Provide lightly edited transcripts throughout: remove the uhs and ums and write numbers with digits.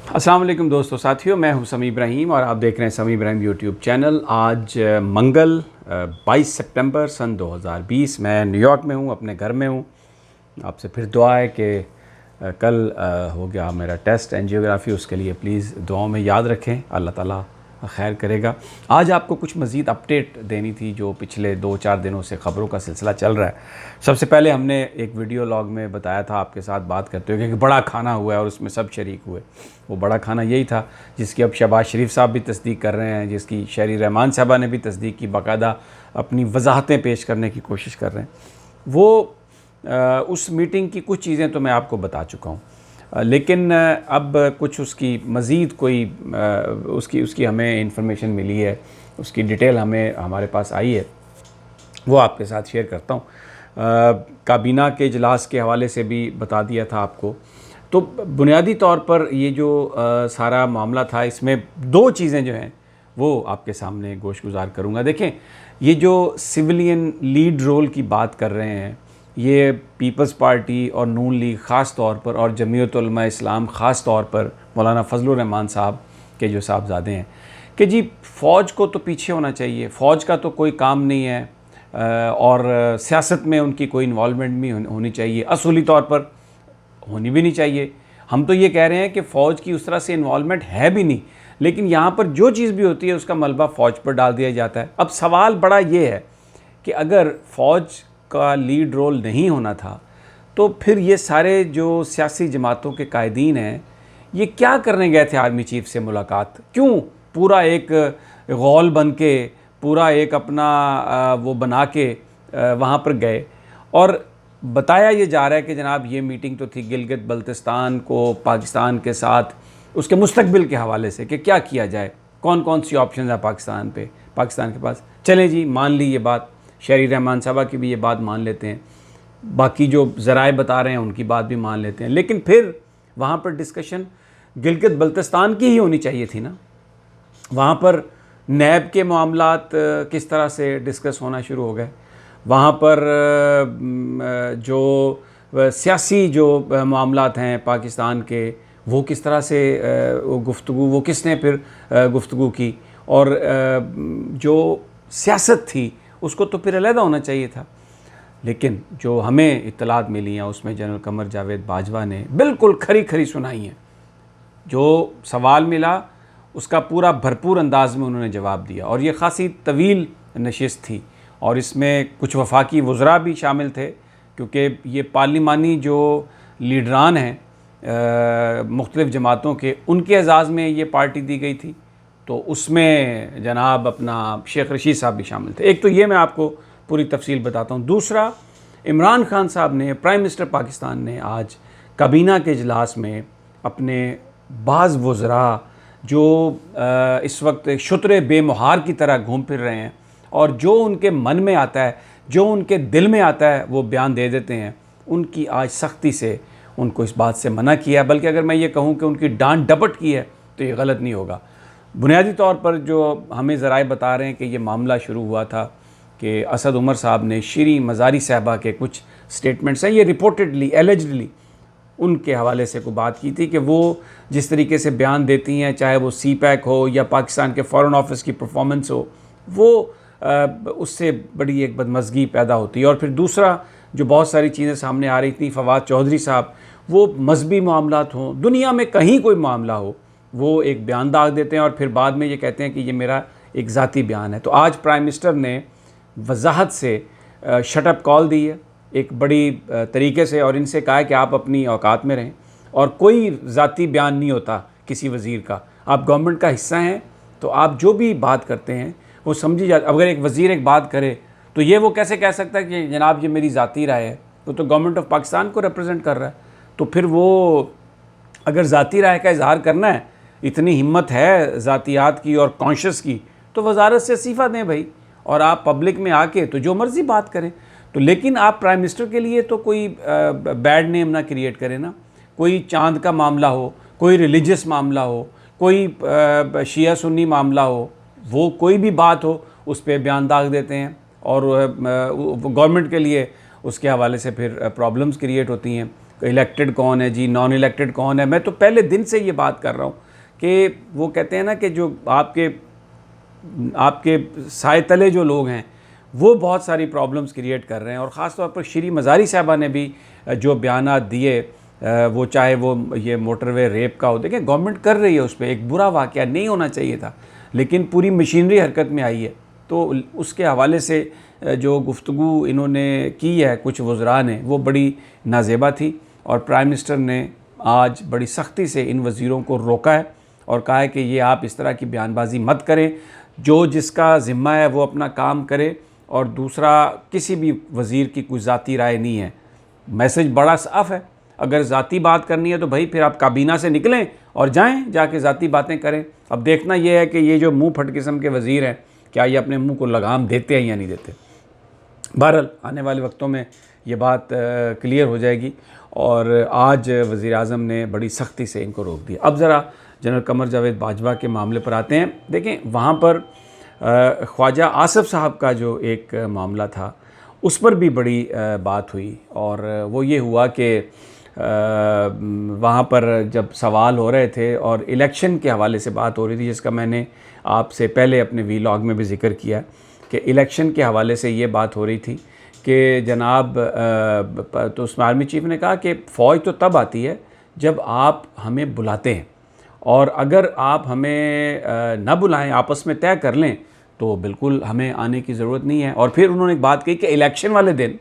अस्सलाम वालेकुम दोस्तों साथियों, मैं हूं समी इब्राहिम और आप देख रहे हैं समी इब्राहिम यूट्यूब चैनल। आज मंगल 22 सितंबर सन 2020 मैं न्यूयॉर्क में हूं, अपने घर में हूं। आपसे फिर दुआ है कि कल हो गया मेरा टेस्ट एंजियोग्राफी, उसके लिए प्लीज़ दुआओं में याद रखें, अल्लाह ताला खैर करेगा। आज आपको कुछ मज़ीद अपडेट देनी थी जो पिछले 2-4 दिनों से ख़बरों का सिलसिला चल रहा है। सबसे पहले हमने एक वीडियो लॉग में बताया था आपके साथ बात करते हुए कि बड़ा खाना हुआ है और उसमें सब शरीक हुए। वो बड़ा खाना यही था जिसकी अब शहबाज शरीफ साहब भी तस्दीक कर रहे हैं, जिसकी शहरी रहमान साहबा ने भी तस्दीक की, बाकायदा अपनी वजाहतें पेश करने की कोशिश कर रहे हैं। वो उस मीटिंग की कुछ चीज़ें तो मैं आपको बता चुका हूँ, लेकिन अब कुछ उसकी मज़ीद कोई उसकी हमें इंफॉर्मेशन मिली है, उसकी डिटेल हमारे पास आई है, वो आपके साथ शेयर करता हूँ। काबीना के इजलास के हवाले से भी बता दिया था आपको। तो बुनियादी तौर पर ये जो सारा मामला था, इसमें दो चीज़ें जो हैं वो आपके सामने गोशगुजार करूँगा। देखें, ये जो सिविलियन लीड रोल की बात कर रहे हैं, ये पीपल्स पार्टी और नून लीग ख़ास तौर पर और जमीयत उलमा इस्लाम ख़ास तौर पर मौलाना फजलुर रहमान साहब के जो साहबजादे हैं कि जी फ़ौज को तो पीछे होना चाहिए, फ़ौज का तो कोई काम नहीं है और सियासत में उनकी कोई इन्वॉल्वमेंट भी होनी चाहिए, असूली तौर पर होनी भी नहीं चाहिए। हम तो ये कह रहे हैं कि फ़ौज की उस तरह से इन्वॉल्वमेंट है भी नहीं, लेकिन यहाँ पर जो चीज़ भी होती है उसका मलबा फ़ौज पर डाल दिया जाता है। अब सवाल बड़ा ये है कि अगर फ़ौज का लीड रोल नहीं होना था तो फिर ये सारे जो सियासी जमातों के कायदीन हैं ये क्या करने गए थे आर्मी चीफ से मुलाकात? क्यों पूरा एक गौल बन के, पूरा एक अपना वो बना के वहाँ पर गए? और बताया ये जा रहा है कि जनाब ये मीटिंग तो थी गिलगित बल्तिस्तान को पाकिस्तान के साथ उसके मुस्तकबिल के हवाले से कि क्या किया जाए, कौन कौन सी ऑप्शन है पाकिस्तान के पास। चलें जी, मान ली ये बात, शहरी रहमान साहबा की भी ये बात मान लेते हैं, बाकी जो ज़राए बता रहे हैं उनकी बात भी मान लेते हैं, लेकिन फिर वहाँ पर डिस्कशन गिलगित बल्तिस्तान की ही होनी चाहिए थी ना। वहाँ पर नैब के मामलात किस तरह से डिस्कस होना शुरू हो गए, वहाँ पर जो सियासी जो मामलात हैं पाकिस्तान के वो किस तरह से गुफ्तगू, वो किसने फिर गुफ्तगू की, और जो सियासत थी उसको तो फिर अलहदा होना चाहिए था। लेकिन जो हमें इत्तलात मिली हैं उसमें जनरल कमर जावेद बाजवा ने बिल्कुल खरी खरी सुनाई हैं। जो सवाल मिला उसका पूरा भरपूर अंदाज में उन्होंने जवाब दिया, और ये ख़ासी तवील नशिस्त थी और इसमें कुछ वफाकी वज़रा भी शामिल थे, क्योंकि ये पार्लिमानी जो लीडरान हैं मुख्तलिफ़ जमातों के, उनके एजाज़ में ये पार्टी दी गई थी। तो उसमें जनाब अपना शेख रशीद साहब भी शामिल थे। एक तो ये मैं आपको पूरी तफसील बताता हूँ। दूसरा, इमरान खान साहब ने, प्राइम मिनिस्टर पाकिस्तान ने, आज काबीना के इजलास में अपने बाज़ वज़रा जो इस वक्त शुतरे बेमुहार की तरह घूम फिर रहे हैं और जो उनके मन में आता है, जो उनके दिल में आता है वो बयान दे देते हैं, उनकी आज सख्ती से उनको इस बात से मना किया। बल्कि अगर मैं ये कहूँ कि उनकी डांट डपट की है तो ये गलत नहीं होगा। बुनियादी तौर पर जो हमें ज़राए बता रहे हैं कि ये मामला शुरू हुआ था कि असद उमर साहब ने श्री मज़ारी साहबा के कुछ स्टेटमेंट्स हैं, ये रिपोर्टेडली एलिजिडली उनके हवाले से कोई बात की थी कि वो जिस तरीके से बयान देती हैं, चाहे वो CPAC हो या पाकिस्तान के फ़ॉरेन ऑफिस की परफॉर्मेंस हो, वो उससे बड़ी एक बदमज़गी पैदा होती है। और फिर दूसरा, जो बहुत सारी चीज़ें सामने आ रही थी, फवाद चौधरी साहब, वो मजहबी मामलात हों, दुनिया में कहीं कोई मामला हो, वो एक बयान दाग देते हैं और फिर बाद में ये कहते हैं कि ये मेरा एक ज़ाती बयान है। तो आज प्राइम मिनिस्टर ने वजाहत से शटअप कॉल दी है एक बड़ी तरीके से, और इनसे कहा है कि आप अपनी औकात में रहें और कोई ज़ाती बयान नहीं होता किसी वज़ीर का। आप गवर्नमेंट का हिस्सा हैं तो आप जो भी बात करते हैं वो समझी जाती। अगर एक वज़ीर एक बात करे तो ये वो कैसे कह सकता है कि जनाब ये मेरी ज़ाती राय है, वो तो गवर्नमेंट ऑफ पाकिस्तान को रिप्रेजेंट कर रहा है। तो फिर वो अगर ज़ाती राय का इजहार करना है, इतनी हिम्मत है ज़ातियात की और कॉन्शियस की, तो वजारत से इस्तीफ़ा दें भाई, और आप पब्लिक में आके तो जो मर्ज़ी बात करें। तो लेकिन आप प्राइम मिनिस्टर के लिए तो कोई बैड नेम ना क्रिएट करें ना। कोई चांद का मामला हो, कोई रिलीजियस मामला हो, कोई शिया सुन्नी मामला हो, वो कोई भी बात हो उस पर बयान दाग देते हैं और गवर्नमेंट के लिए उसके हवाले से फिर प्रॉब्लम्स क्रिएट होती हैं। इलेक्टेड कौन है जी, नॉन इलेक्टेड कौन है। मैं तो पहले दिन से ये बात कर रहा हूँ कि वो कहते हैं ना कि जो आपके साए तले जो लोग हैं वो बहुत सारी प्रॉब्लम्स क्रिएट कर रहे हैं। और ख़ास तौर पर श्री मज़ारी साहबा ने भी जो बयानात दिए, वो चाहे वो ये मोटरवे रेप का हो, देखें गवर्नमेंट कर रही है उस पर, एक बुरा वाक़या नहीं होना चाहिए था, लेकिन पूरी मशीनरी हरकत में आई है। तो उसके हवाले से जो गुफ्तगू इन्होंने की है कुछ वज़रा ने, वो बड़ी नाज़ेबा थी। और प्राइम मिनिस्टर ने आज बड़ी सख्ती से इन वज़ीरों को रोका है और कहा है कि ये आप इस तरह की बयानबाजी मत करें, जो जिसका ज़िम्मा है वो अपना काम करे। और दूसरा, किसी भी वज़ीर की कोई ज़ाती राय नहीं है। मैसेज बड़ा साफ़ है, अगर ज़ाती बात करनी है तो भाई फिर आप काबीना से निकलें और जाएं, जाके ज़ाती बातें करें। अब देखना यह है कि ये जो मुँह फट किस्म के वज़ीर हैं, क्या ये अपने मुँह को लगाम देते हैं या नहीं देते। बहरहाल आने वाले वक्तों में ये बात क्लियर हो जाएगी। और आज वज़ीर आज़म ने बड़ी सख्ती से इनको रोक दिया। अब ज़रा जनरल कमर जावेद बाजवा के मामले पर आते हैं। देखें, वहाँ पर ख्वाजा आसिफ साहब का जो एक मामला था उस पर भी बड़ी बात हुई। और वो ये हुआ कि वहाँ पर जब सवाल हो रहे थे और इलेक्शन के हवाले से बात हो रही थी, जिसका मैंने आपसे पहले अपने वीलॉग में भी ज़िक्र किया कि इलेक्शन के हवाले से ये बात हो रही थी कि जनाब, तो उसमें आर्मी चीफ़ ने कहा कि फ़ौज तो तब आती है जब आप हमें बुलाते हैं, और अगर आप हमें न बुलाएं, आपस में तय कर लें, तो बिल्कुल हमें आने की ज़रूरत नहीं है। और फिर उन्होंने एक बात कही कि इलेक्शन वाले दिन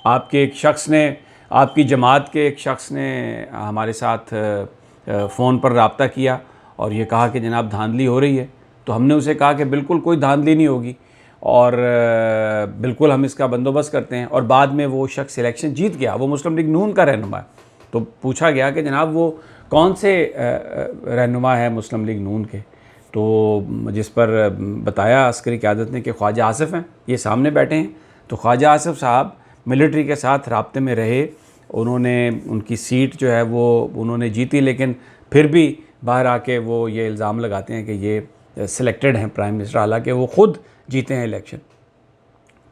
आपके एक शख्स ने, आपकी जमात के एक शख्स ने हमारे साथ फ़ोन पर रब्ता किया और ये कहा कि जनाब धांधली हो रही है। तो हमने उसे कहा कि बिल्कुल कोई धांधली नहीं होगी और बिल्कुल हम इसका बंदोबस्त करते हैं। और बाद में वो शख्स इलेक्शन जीत गया, वो मुस्लिम लीग नून का रहनुमा है। तो पूछा गया कि जनाब वो कौन से रहनुमा है मुस्लिम लीग नून के, तो जिस पर बताया अस्करी क़यादत ने कि ख्वाजा आसिफ हैं, ये सामने बैठे हैं। तो ख्वाजा आसिफ साहब मिलिट्री के साथ राब्ते में रहे, उन्होंने उनकी सीट जो है वो उन्होंने जीती, लेकिन फिर भी बाहर आके वो ये इल्ज़ाम लगाते हैं कि ये सिलेक्टेड हैं प्राइम मिनिस्टर, हालांकि वो ख़ुद जीते हैं इलेक्शन।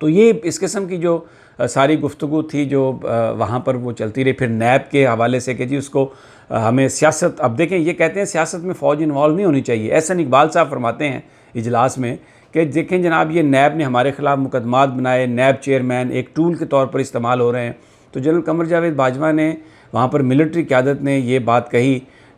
तो ये इस किस्म की जो सारी गुफ्तगू थी जो वहाँ पर वो चलती रही। फिर नैब के हवाले से कि जी उसको हमें सियासत, अब देखें ये कहते हैं सियासत में फ़ौज इन्वॉल्व नहीं होनी चाहिए। एहसन इकबाल साहब फरमाते हैं इजलास में कि देखें जनाब, ये नैब ने हमारे ख़िलाफ़ मुकदमात बनाए, नैब चेयरमैन एक टूल के तौर पर इस्तेमाल हो रहे हैं। तो जनरल कमर जावेद बाजवा ने वहाँ पर मिलिट्री क़यादत ने ये बात कही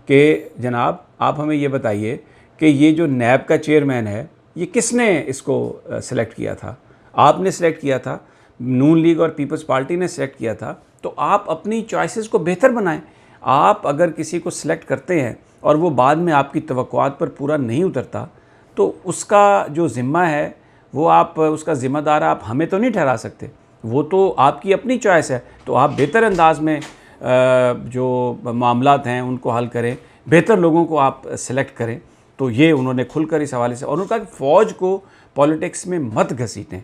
कि जनाब आप हमें ये बताइए कि ये जो नैब का चेयरमैन है ये किसने इसको सेलेक्ट किया था? आपने सेलेक्ट किया था, नून लीग और पीपल्स पार्टी ने सेलेक्ट किया था। तो आप अपनी चॉइसेस को बेहतर बनाएं। आप अगर किसी को सिलेक्ट करते हैं और वो बाद में आपकी तवक्कुआत पर पूरा नहीं उतरता, तो उसका जो ज़िम्मा है वो आप, उसका ज़िम्मेदार आप हमें तो नहीं ठहरा सकते, वो तो आपकी अपनी चॉइस है। तो आप बेहतर अंदाज में जो मामलात हैं उनको हल करें, बेहतर लोगों को आप सेलेक्ट करें। तो ये उन्होंने खुलकर इस हवाले से, और उन्होंने कहा कि फ़ौज को पॉलिटिक्स में मत घसीटें,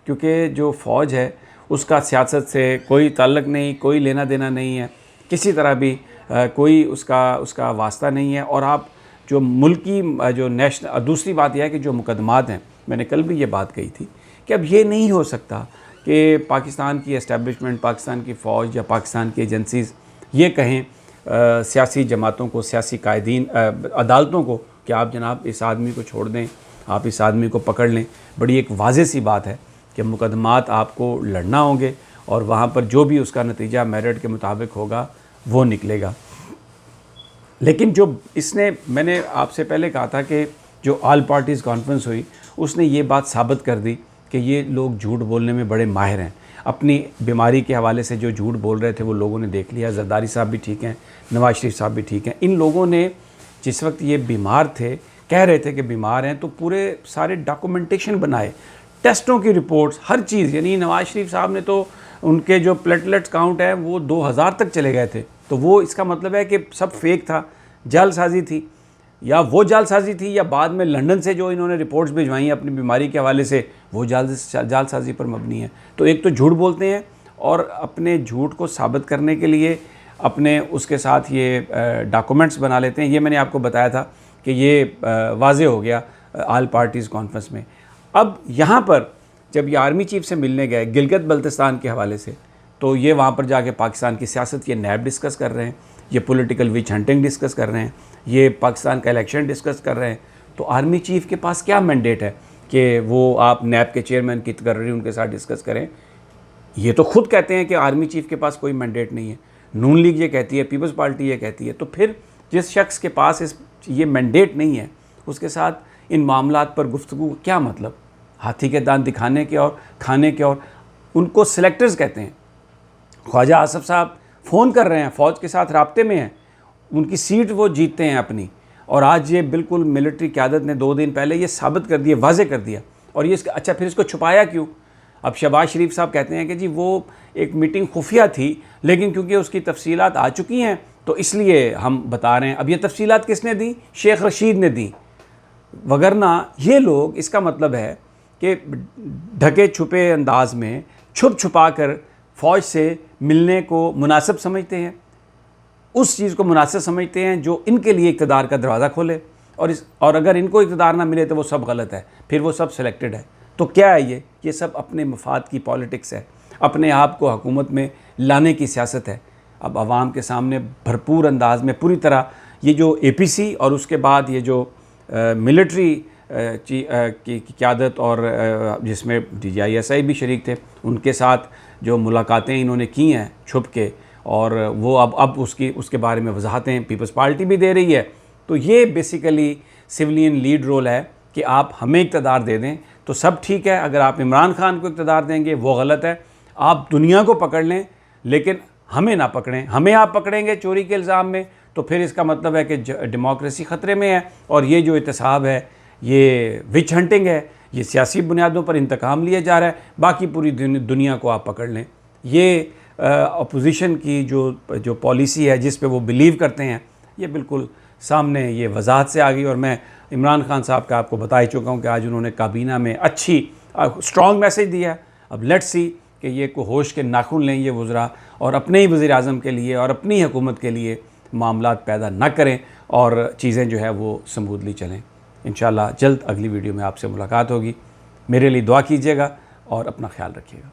क्योंकि जो फ़ौज है उसका सियासत से कोई ताल्लुक़ नहीं, कोई लेना देना नहीं है, किसी तरह भी कोई उसका वास्ता नहीं है। और आप जो मुल्की जो नेशनल, दूसरी बात यह है कि जो मुकदमात हैं, मैंने कल भी ये बात कही थी कि अब ये नहीं हो सकता कि पाकिस्तान की एस्टेब्लिशमेंट, पाकिस्तान की फ़ौज या पाकिस्तान की एजेंसीज़ ये कहें सियासी जमातों को, सियासी कायदीन, अदालतों को कि आप जनाब इस आदमी को छोड़ दें, आप इस आदमी को पकड़ लें। बड़ी एक वाज़ेह सी बात है कि मुकदमात आपको लड़ना होंगे और वहाँ पर जो भी उसका नतीजा मेरिट के मुताबिक होगा वो निकलेगा। लेकिन जो इसने, मैंने आपसे पहले कहा था कि जो ऑल पार्टीज़ कॉन्फ्रेंस हुई उसने ये बात साबित कर दी कि ये लोग झूठ बोलने में बड़े माहिर हैं। अपनी बीमारी के हवाले से जो झूठ बोल रहे थे वो लोगों ने देख लिया। जरदारी साहब भी ठीक हैं, नवाज शरीफ साहब भी ठीक हैं। इन लोगों ने जिस वक्त ये बीमार थे, कह रहे थे कि बीमार हैं, तो पूरे सारे डॉक्यूमेंटेशन बनाए, टेस्टों की रिपोर्ट्स, हर चीज़। यानी नवाज शरीफ साहब ने तो उनके जो प्लेटलेट्स काउंट है वो 2000 तक चले गए थे। तो वो इसका मतलब है कि सब फेक था, जालसाजी थी, या वो जालसाजी थी या बाद में लंदन से जो इन्होंने रिपोर्ट्स भिजवाई अपनी बीमारी के हवाले से वो जालसाजी पर मबनी है। तो एक तो झूठ बोलते हैं और अपने झूठ को साबित करने के लिए अपने उसके साथ ये डॉक्यूमेंट्स बना लेते हैं। ये मैंने आपको बताया था कि ये वाज़े हो गया ऑल पार्टीज़ कॉन्फ्रेंस में। अब यहाँ पर जब ये आर्मी चीफ से मिलने गए गिलगित बल्तिस्तान के हवाले से, तो ये वहाँ पर जाके पाकिस्तान की सियासत, ये नैब डिस्कस कर रहे हैं, ये पॉलिटिकल विच हंटिंग डिस्कस कर रहे हैं, ये पाकिस्तान का इलेक्शन डिस्कस कर रहे हैं। तो आर्मी चीफ़ के पास क्या मैंडेट है कि वो आप नैब के चेयरमैन की तकर्री उनके साथ डिस्कस करें? ये तो खुद कहते हैं कि आर्मी चीफ़ के पास कोई मैंडेट नहीं है, नून लीग ये कहती है, पीपल्स पार्टी ये कहती है। तो फिर जिस शख्स के पास ये मैंडेट नहीं है उसके साथ इन मामलात पर गुफ्तगू क्या मतलब? हाथी के दांत दिखाने के और खाने के। और उनको सिलेक्टर्स कहते हैं। ख्वाजा आसफ साहब फ़ोन कर रहे हैं, फ़ौज के साथ राब्ते में हैं, उनकी सीट वो जीतते हैं अपनी। और आज ये बिल्कुल मिलिट्री क़यादत ने 2 दिन पहले ये साबित कर दिया, वाज़े कर दिया। और ये अच्छा फिर इसको छुपाया क्यों? अब शहबाज शरीफ साहब कहते हैं कि जी वो एक मीटिंग खुफिया थी, लेकिन क्योंकि उसकी तफसीलात आ चुकी हैं तो इसलिए हम बता रहे हैं। अब ये तफसीलात किसने दी? शेख रशीद ने दी। वगरना ये लोग, इसका मतलब है कि ढके छुपे अंदाज में छुप छुपा कर फ़ौज से मिलने को मुनासिब समझते हैं, उस चीज़ को मुनासिब समझते हैं जो इनके लिए इक़्तिदार का दरवाज़ा खोले। और अगर इनको इक़्तिदार ना मिले तो वो सब गलत है, फिर वो सब सिलेक्टेड है। तो क्या है ये सब अपने मफाद की पॉलिटिक्स है, अपने आप को हुकूमत में लाने की सियासत है। अब आवाम के सामने भरपूर अंदाज में पूरी तरह ये जो APC और उसके बाद ये जो मिलिट्री की क़यादत और जिसमें DGI-SI भी शरीक थे, उनके साथ जो मुलाकातें इन्होंने की हैं छुप के, और वो अब उसके बारे में वजाहतें पीपल्स पार्टी भी दे रही है। तो ये बेसिकली सिविलियन लीड रोल है कि आप हमें इक़्तिदार दे दें तो सब ठीक है, अगर आप इमरान खान को इक़्तिदार देंगे वो गलत है। आप दुनिया को पकड़ लें लेकिन हमें ना पकड़ें। हमें आप पकड़ेंगे चोरी के इल्ज़ाम में तो फिर इसका मतलब है कि डेमोक्रेसी ख़तरे में है। और ये जो एहतसाब है ये विच हंटिंग है, ये सियासी बुनियादों पर इंतकाम लिया जा रहा है। बाकी पूरी दुनिया को आप पकड़ लें। ये अपोजिशन की जो पॉलिसी है जिस पे वो बिलीव करते हैं, ये बिल्कुल सामने ये वजाहत से आ गई। और मैं इमरान खान साहब का आपको बता ही चुका हूँ कि आज उन्होंने काबीना में अच्छी स्ट्रॉन्ग मैसेज दिया है। अब लेट्स सी कि ये को होश के नाखून लें ये वज़रा, और अपने ही वज़ीर-ए-आज़म के लिए और अपनी हुकूमत के लिए मामलात पैदा ना करें और चीज़ें जो है वो स्मूथली चलें। इंशाअल्लाह जल्द अगली वीडियो में आपसे मुलाकात होगी। मेरे लिए दुआ कीजिएगा और अपना ख्याल रखिएगा।